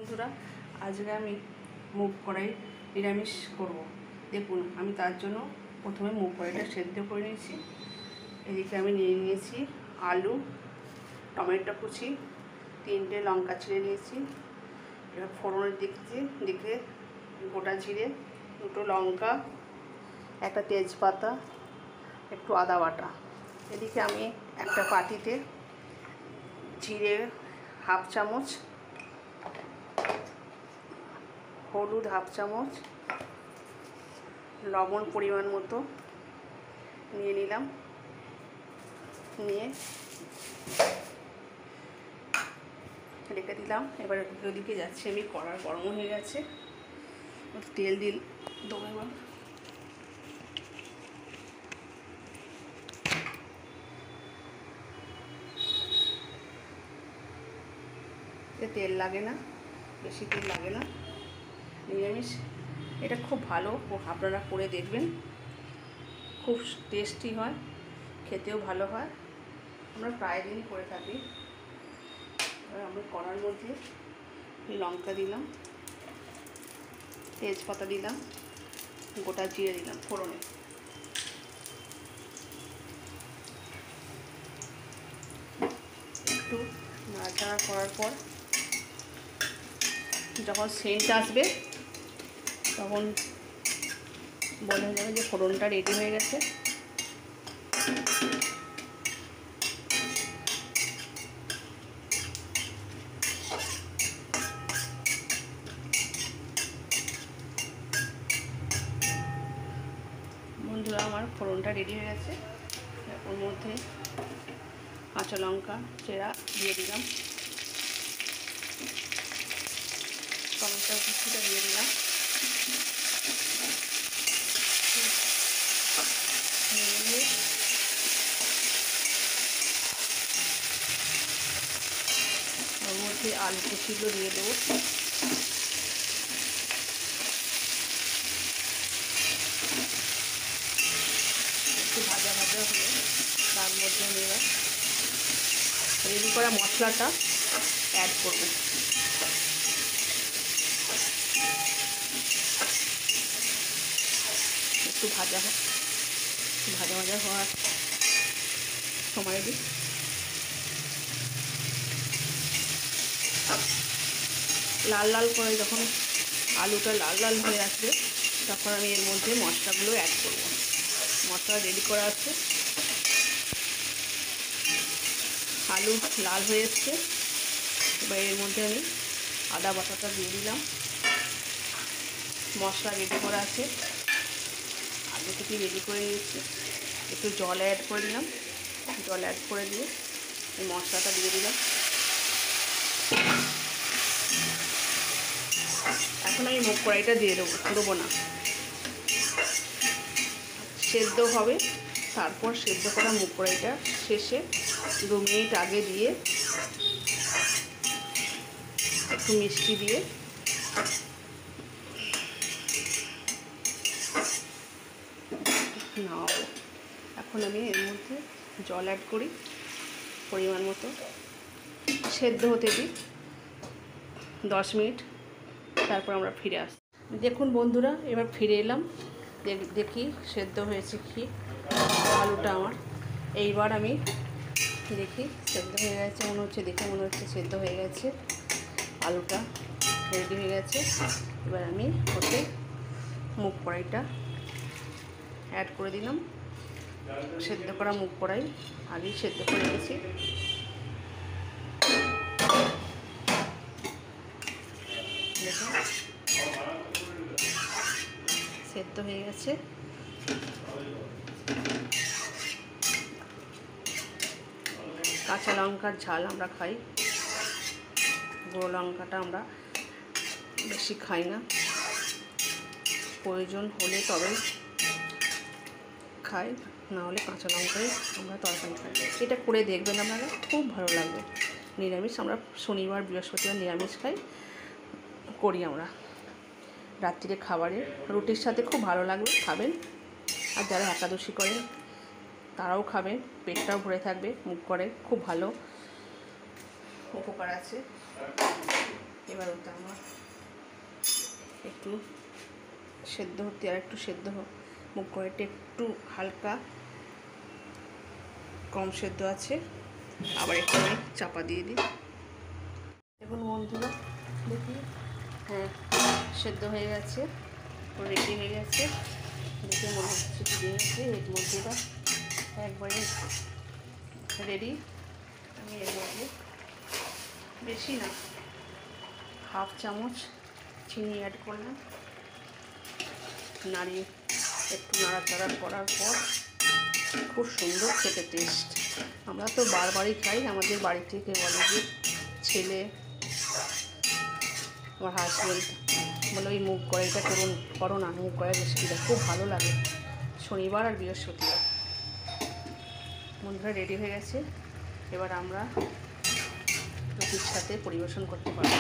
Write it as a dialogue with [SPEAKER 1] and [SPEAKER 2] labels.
[SPEAKER 1] বন্ধুরা, আজকে আমি মুগ কড়াই নিরামিষ করব। দেখুন, আমি তার জন্য প্রথমে মুগ কড়াইটা সেদ্ধ করে নিয়েছি। এদিকে আমি নিয়ে নিয়েছি আলু, টমেটো কুচি, 3টে লঙ্কা ছিঁড়ে নিয়েছি। এবার ফোড়নের দিকে গোটা জিরে, 2টো লঙ্কা, একটা তেজপাতা, একটু আদা বাটা। এদিকে আমি একটা বাটিতে জিরে 1/2 চামচ, হলুদ 1/2 চামচ, লবণ পরিমাণ মতো নিয়ে নিলাম। নিয়ে রেখে দিলাম। এবার ওদিকে যাচ্ছি আমি, কড়া গরম হয়ে গেছে, তেল দেবো। এবার তেল লাগে না, বেশি তেল লাগে না। নিরামিষ এটা খুব ভালো, আপনারা করে দেখবেন, খুব টেস্টি হয়, খেতেও ভালো হয়। আমরা প্রায় দিনই করে থাকি। এবার আমরা কড়ার মধ্যে লঙ্কা দিলাম, তেজপাতা দিলাম, গোটা জিরে দিলাম ফোড়নে। একটু নাড়াচাড়া করার পর যখন সেন্ট আসবে তখন বলা যাবে যে ফোড়নটা রেডি হয়ে গেছে। বন্ধুরা, আমার ফোড়নটা রেডি হয়ে গেছে। ওর মধ্যে কাঁচা লঙ্কা চেরা দিয়ে দিলাম, টমেটো কুচিটা দিয়ে দিলাম, ওর মধ্যে আলু কুচিগুলো দিয়ে দেবো। একটু ভাজা ভাজা হলে তার মধ্যে আমি এবার রেডি করা মশলাটা অ্যাড করব। একটু ভাজা ভাজা হওয়ার সময় দিই। লাল লাল করে যখন আলুটা লাল লাল হয়ে আসবে তখন আমি এর মধ্যে মশলাগুলো অ্যাড করব। মশলা রেডি করা আছে, আলু লাল হয়ে এসছে। এবার এর মধ্যে আমি আদা বাটাটা দিয়ে দিলাম। মশলা রেডি করা আছে, আগে থেকে রেডি করে নিয়েছি। একটু জল অ্যাড করে দিলাম, জল অ্যাড করে দিয়ে এই মশলাটা দিয়ে দিলাম। এখন আমি মুগ কড়াইটা দিয়ে দেবো না, সেদ্ধ হবে। তারপর সেদ্ধ করা মুগ কড়াইটা শেষে 2 মিনিট আগে দিয়ে একটু মিষ্টি দিয়ে নাও। এখন আমি এর মধ্যে জল অ্যাড করি পরিমাণ মতো, সেদ্ধ হতে দিই 10 মিনিট, তারপর আমরা ফিরে আসি। দেখুন বন্ধুরা, এবার ফিরে এলাম, দেখি সেদ্ধ হয়েছে কি আলুটা আমার। এইবার আমি দেখি সেদ্ধ হয়ে গেছে, দেখে মনে হচ্ছে সেদ্ধ হয়ে গেছে, আলুটা রেডি হয়ে গেছে। এবার আমি ওতে মুগ কড়াইটা অ্যাড করে দিলাম। সেদ্ধ করা মুগ কড়াই আগেই সেদ্ধ করে নিয়েছি। দেখুন সেদ্ধ হয়ে গেছে। কাঁচা লঙ্কার ঝাল আমরা খাই, গুঁড়ো লঙ্কাটা আমরা বেশি খাই না, প্রয়োজন হলে তবে খাই, না হলে কাঁচা লঙ্কাই আমরা তরকারি খাই। এটা করে দেখবেন আপনারা, খুব ভালো লাগবে। নিরামিষ আমরা শনিবার বৃহস্পতিবার নিরামিষ করি আমরা রাত্রিরে খাবারে, রুটির সাথে খুব ভালো লাগবে, খাবেন। আর যারা একাদশী করেন তারাও খাবেন, পেটটাও ভরে থাকবে। মুগ কড়াই খুব ভালো উপকার আছে। এবার ওটা আমার একটু সেদ্ধ হতে, আর একটু সেদ্ধ মুগ কড়াইটা একটু হালকা কম সেদ্ধ আছে, আবার একটু আমি চাপা দিয়ে দিই। দেখুন বন্ধুরা, দেখি হ্যাঁ সেদ্ধ হয়ে গেছে, রেডি হয়ে গেছে, দেখে মনে হচ্ছে দিয়ে গেছে। এর মধ্যেটা একবারে রেডি। আমি এর মধ্যে বেশি না, হাফ চামচ চিনি অ্যাড করলাম, নাড়িয়ে একটু নাড়াচাড়া করার পর খুব সুন্দর খেতে টেস্ট। আমরা তো বারবারই খাই, আমাদের বাড়ি থেকে বলে যে ছেলে, আমার হাজব্যান্ড বলে ওই মুগ কড়াইটা করো না, মুগ কড়াই রেসিপিটা খুব ভালো লাগে শনিবার আর বৃহস্পতিবার। বন্ধুরা রেডি হয়ে গেছে, এবার আমরা রুটির সাথে পরিবেশন করতে পারবো।